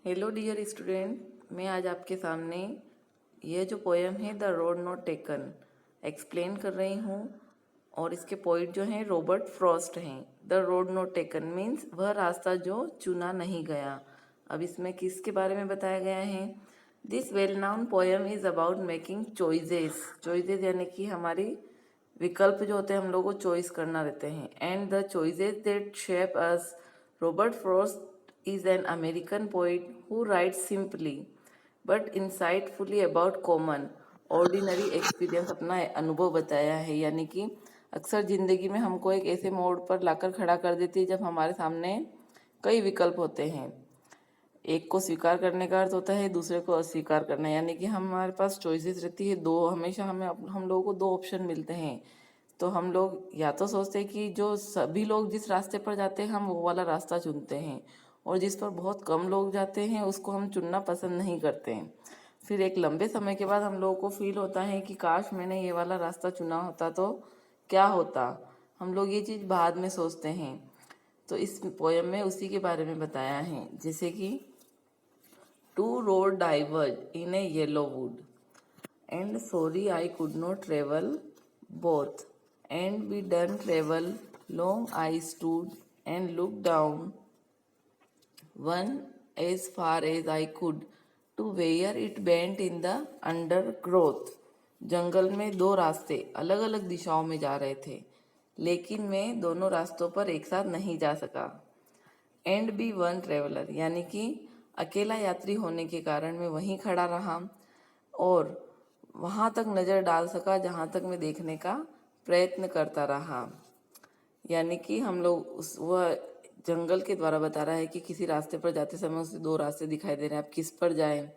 Hello dear student, मैं आज आपके सामने यह जो पोएम है the road not taken explain कर रही हूँ। और इसके पोइट जो हैं रॉबर्ट फ्रॉस्ट हैं। The road not taken means वह रास्ता जो चुना नहीं गया। अब इसमें किसके बारे में बताया गया है? This well known poem is about making choices. Choices यानी कि हमारी विकल्प जो होते हैं, हम लोगों को चॉइस करना रहते हैं। And the choices that shape us. Robert Frost is an American poet who writes simply but insightfully about common ordinary experience। अपना अनुभव बताया है, यानी कि अक्सर ज़िंदगी में हमको एक ऐसे मोड़ पर लाकर खड़ा कर देती है जब हमारे सामने कई विकल्प होते हैं। एक को स्वीकार करने का अर्थ होता है, दूसरे को अस्वीकार करना, यानी कि हमारे पास चॉइसेस रहती है दो। हमेशा हम लोगों को दो ऑप्शन मिलते हैं। तो हम लोग या तो सोचते हैं कि जो सभी लोग जिस रास्ते पर जाते हैं हम वो वाला रास्ता चुनते हैं, और जिस पर बहुत कम लोग जाते हैं उसको हम चुनना पसंद नहीं करते हैं। फिर एक लंबे समय के बाद हम लोगों को फील होता है कि काश मैंने ये वाला रास्ता चुना होता तो क्या होता। हम लोग ये चीज़ बाद में सोचते हैं। तो इस पोएम में उसी के बारे में बताया है, जैसे कि two road diverge in a yellow wood and sorry I could not travel both, and we done travel long I stood and looked down one as far as I could to where it bent in the undergrowth। जंगल में दो रास्ते अलग अलग दिशाओं में जा रहे थे, लेकिन मैं दोनों रास्तों पर एक साथ नहीं जा सका। एंड बी वन ट्रेवलर, यानी कि अकेला यात्री होने के कारण मैं वहीं खड़ा रहा और वहाँ तक नज़र डाल सका जहाँ तक मैं देखने का प्रयत्न करता रहा। यानी कि हम लोग वह जंगल के द्वारा बता रहा है कि किसी रास्ते पर जाते समय उसे दो रास्ते दिखाई दे रहे हैं, आप किस पर जाएं।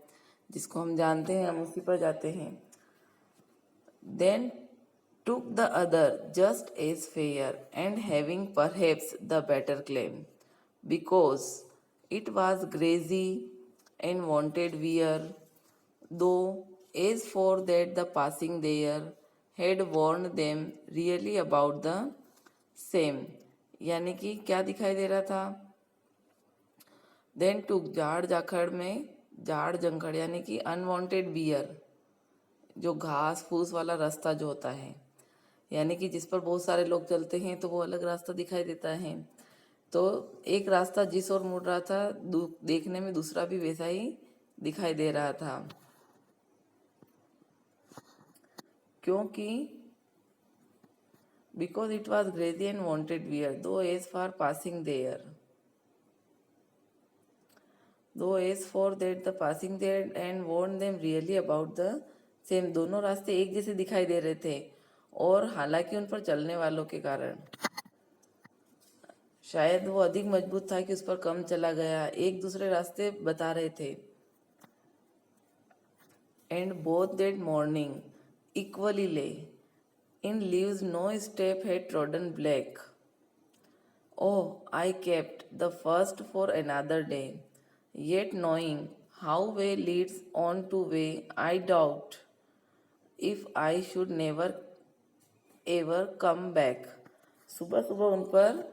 जिसको हम जानते हैं हम उसी पर जाते हैं। Then took the other just as fair and having perhaps the better claim, because it was grazy and wanted wear, though as for that the passing there had warned them really about the same। यानी कि क्या दिखाई दे रहा था? Then टुक, झाड़ जाखड़ में झाड़ जंखड़, यानी कि अनवांटेड बियर, जो घास फूस वाला रास्ता जो होता है, यानी कि जिस पर बहुत सारे लोग चलते हैं तो वो अलग रास्ता दिखाई देता है। तो एक रास्ता जिस ओर मुड़ रहा था देखने में दूसरा भी वैसा ही दिखाई दे रहा था, क्योंकि because it was grazy and wanted wear, though as for passing there, though as for that the passing there and warned them really about the same। दोनों रास्ते एक जैसे दिखाई दे रहे थे, और हालांकि उन पर चलने वालों के कारण शायद वो अधिक मजबूत था कि उस पर कम चला गया, एक दूसरे रास्ते बता रहे थे। And both that morning equally lay in leaves no step had trodden black. Oh, I kept the first for another day, yet knowing how way leads on to way, I doubt if I should never ever come back। सुबह सुबह उन पर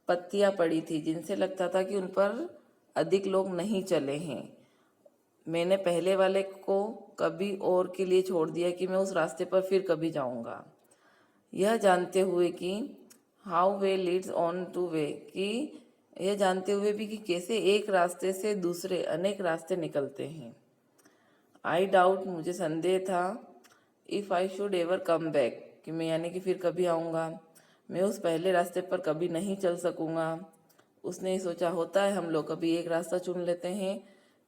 पत्तियां पड़ी थी जिनसे लगता था कि उन पर अधिक लोग नहीं चले हैं। मैंने पहले वाले को कभी और के लिए छोड़ दिया कि मैं उस रास्ते पर फिर कभी जाऊंगा, यह जानते हुए कि how way Leeds on two way, कि यह जानते हुए भी कि कैसे एक रास्ते से दूसरे अनेक रास्ते निकलते हैं। आई डाउट, मुझे संदेह था, if I should ever come back, कि मैं यानी कि फिर कभी आऊँगा, मैं उस पहले रास्ते पर कभी नहीं चल सकूँगा। उसने ही सोचा, होता है हम लोग कभी एक रास्ता चुन लेते हैं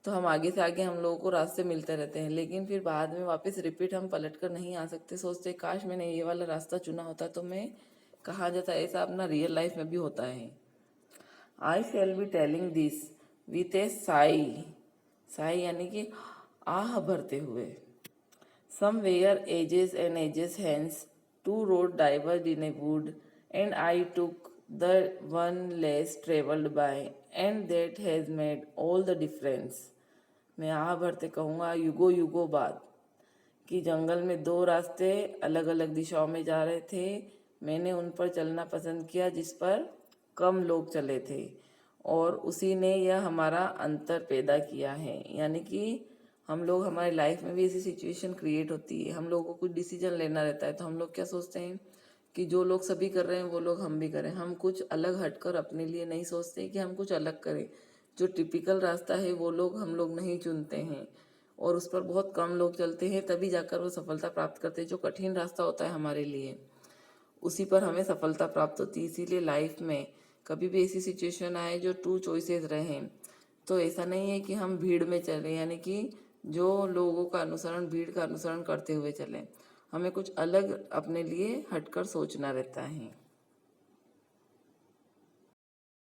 तो हम आगे से आगे हम लोगों को रास्ते मिलते रहते हैं, लेकिन फिर बाद में वापस रिपीट हम पलट कर नहीं आ सकते। सोचते काश मैंने ये वाला रास्ता चुना होता तो मैं कहा जाता। ऐसा अपना रियल लाइफ में भी होता है। I shall be telling this with a sigh, sigh यानी कि आह भरते हुए। Somewhere ages and ages hence two road diverge in a wood, and I took the one less traveled by, and that has made all the difference। मैं आह भरते कहूँगा युगों युगों बाद कि जंगल में दो रास्ते अलग अलग दिशाओं में जा रहे थे, मैंने उन पर चलना पसंद किया जिस पर कम लोग चले थे, और उसी ने यह हमारा अंतर पैदा किया है। यानी कि हम लोग, हमारी लाइफ में भी ऐसी सिचुएशन क्रिएट होती है, हम लोगों को कुछ डिसीजन लेना रहता है, तो हम लोग क्या सोचते हैं कि जो लोग सभी कर रहे हैं वो लोग हम भी करें। हम कुछ अलग हटकर अपने लिए नहीं सोचते कि हम कुछ अलग करें। जो टिपिकल रास्ता है वो लोग हम लोग नहीं चुनते हैं और उस पर बहुत कम लोग चलते हैं, तभी जाकर वो सफलता प्राप्त करते हैं। जो कठिन रास्ता होता है हमारे लिए, उसी पर हमें सफलता प्राप्त होती है। इसीलिए लाइफ में कभी भी ऐसी सिचुएशन आए जो टू चॉइसेस रहें, तो ऐसा नहीं है कि हम भीड़ में चलें, यानी कि जो लोगों का अनुसरण, भीड़ का अनुसरण करते हुए चलें। हमें कुछ अलग अपने लिए हटकर सोचना रहता है।